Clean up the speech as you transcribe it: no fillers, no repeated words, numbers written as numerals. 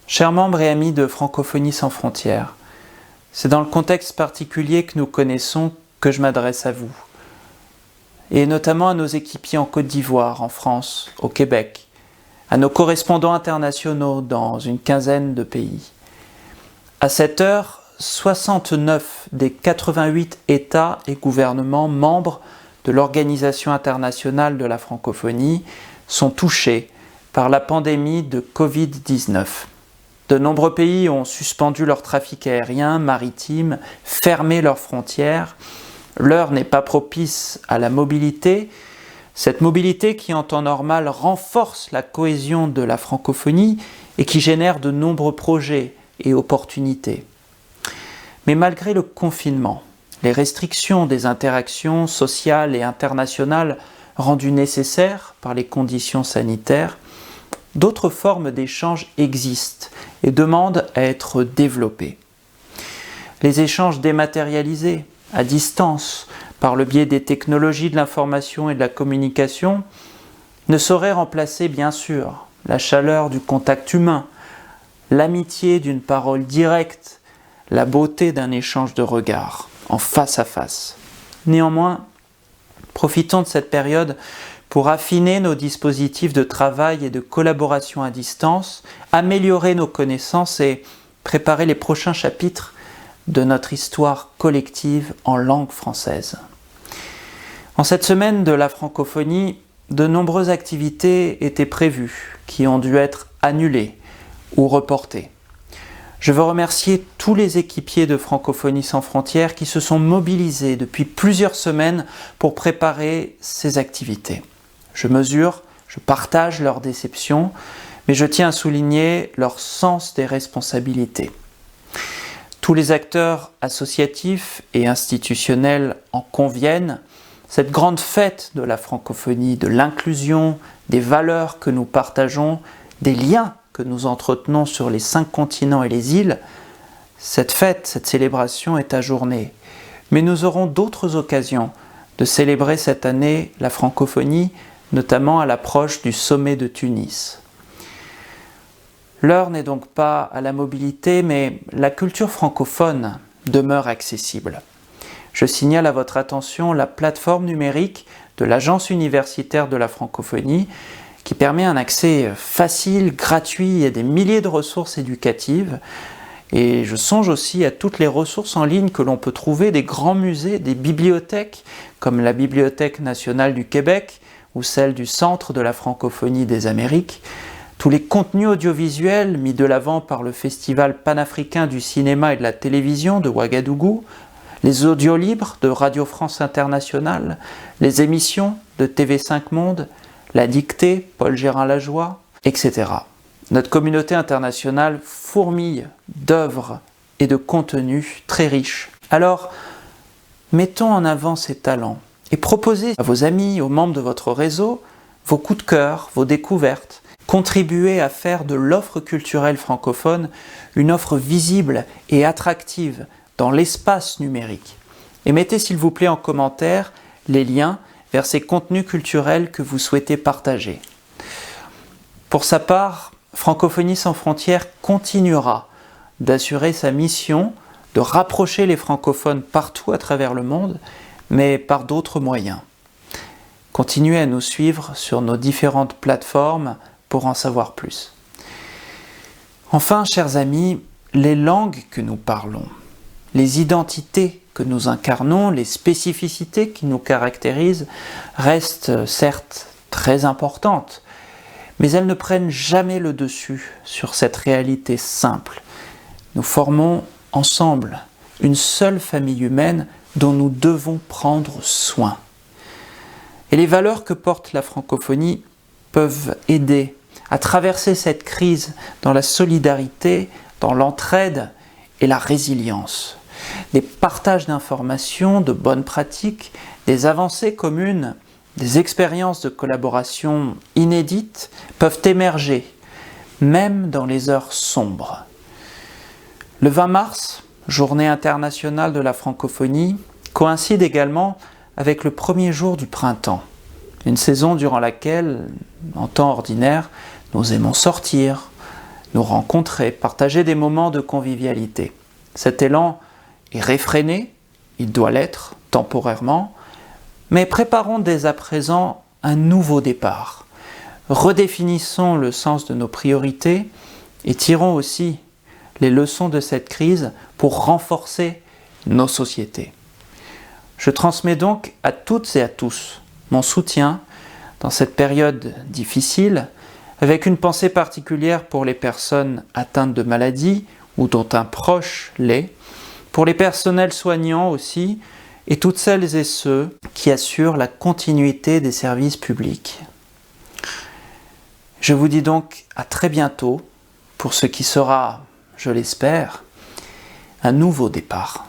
Chers membres et amis de Francophonie sans frontières, c'est dans le contexte particulier que nous connaissons que je m'adresse à vous, et notamment à nos équipiers en Côte d'Ivoire, en France, au Québec, à nos correspondants internationaux dans une quinzaine de pays. À cette heure, 69 des 88 États et gouvernements membres de l'Organisation internationale de la francophonie sont touchés par la pandémie de Covid-19. De nombreux pays ont suspendu leur trafic aérien, maritime, fermé leurs frontières. L'heure n'est pas propice à la mobilité. Cette mobilité qui, en temps normal, renforce la cohésion de la francophonie et qui génère de nombreux projets et opportunités. Mais malgré le confinement, les restrictions des interactions sociales et internationales rendues nécessaires par les conditions sanitaires, d'autres formes d'échanges existent et demandent à être développées. Les échanges dématérialisés, à distance, par le biais des technologies de l'information et de la communication, ne sauraient remplacer, bien sûr, la chaleur du contact humain, l'amitié d'une parole directe, la beauté d'un échange de regards, en face à face. Néanmoins, profitons de cette période pour affiner nos dispositifs de travail et de collaboration à distance, améliorer nos connaissances et préparer les prochains chapitres de notre histoire collective en langue française. En cette semaine de la francophonie, de nombreuses activités étaient prévues, qui ont dû être annulées ou reportées. Je veux remercier tous les équipiers de Francophonie sans frontières qui se sont mobilisés depuis plusieurs semaines pour préparer ces activités. Je partage leur déception, mais je tiens à souligner leur sens des responsabilités. Tous les acteurs associatifs et institutionnels en conviennent. Cette grande fête de la francophonie, de l'inclusion, des valeurs que nous partageons, des liens que nous entretenons sur les 5 continents et les îles, cette fête, cette célébration est ajournée. Mais nous aurons d'autres occasions de célébrer cette année la francophonie, notamment à l'approche du sommet de Tunis. L'heure n'est donc pas à la mobilité, mais la culture francophone demeure accessible. Je signale à votre attention la plateforme numérique de l'Agence universitaire de la francophonie qui permet un accès facile, gratuit à des milliers de ressources éducatives. Et je songe aussi à toutes les ressources en ligne que l'on peut trouver des grands musées, des bibliothèques comme la Bibliothèque nationale du Québec ou celle du Centre de la francophonie des Amériques, tous les contenus audiovisuels mis de l'avant par le Festival panafricain du cinéma et de la télévision de Ouagadougou, les audiolibres de Radio France Internationale, les émissions de TV5 Monde, la dictée, Paul Gérin-Lajoie, etc. Notre communauté internationale fourmille d'œuvres et de contenus très riches. Alors, mettons en avant ces talents et proposez à vos amis, aux membres de votre réseau, vos coups de cœur, vos découvertes. Contribuez à faire de l'offre culturelle francophone une offre visible et attractive dans l'espace numérique. Et mettez s'il vous plaît en commentaire les liens vers ces contenus culturels que vous souhaitez partager. Pour sa part, Francophonie sans frontières continuera d'assurer sa mission de rapprocher les francophones partout à travers le monde, mais par d'autres moyens. Continuez à nous suivre sur nos différentes plateformes pour en savoir plus. Enfin, chers amis, les langues que nous parlons, les identités que nous incarnons, les spécificités qui nous caractérisent restent certes très importantes, mais elles ne prennent jamais le dessus sur cette réalité simple. Nous formons ensemble une seule famille humaine dont nous devons prendre soin. Et les valeurs que porte la francophonie peuvent aider à traverser cette crise dans la solidarité, dans l'entraide et la résilience. Des partages d'informations, de bonnes pratiques, des avancées communes, des expériences de collaboration inédites peuvent émerger, même dans les heures sombres. Le 20 mars, Journée internationale de la francophonie, coïncide également avec le premier jour du printemps, une saison durant laquelle, en temps ordinaire, nous aimons sortir, nous rencontrer, partager des moments de convivialité. Cet élan est réfréné, il doit l'être temporairement, mais préparons dès à présent un nouveau départ. Redéfinissons le sens de nos priorités et tirons aussi les leçons de cette crise pour renforcer nos sociétés. Je transmets donc à toutes et à tous mon soutien dans cette période difficile, avec une pensée particulière pour les personnes atteintes de maladies ou dont un proche l'est, pour les personnels soignants aussi, et toutes celles et ceux qui assurent la continuité des services publics. Je vous dis donc à très bientôt pour ce qui sera, je l'espère, un nouveau départ.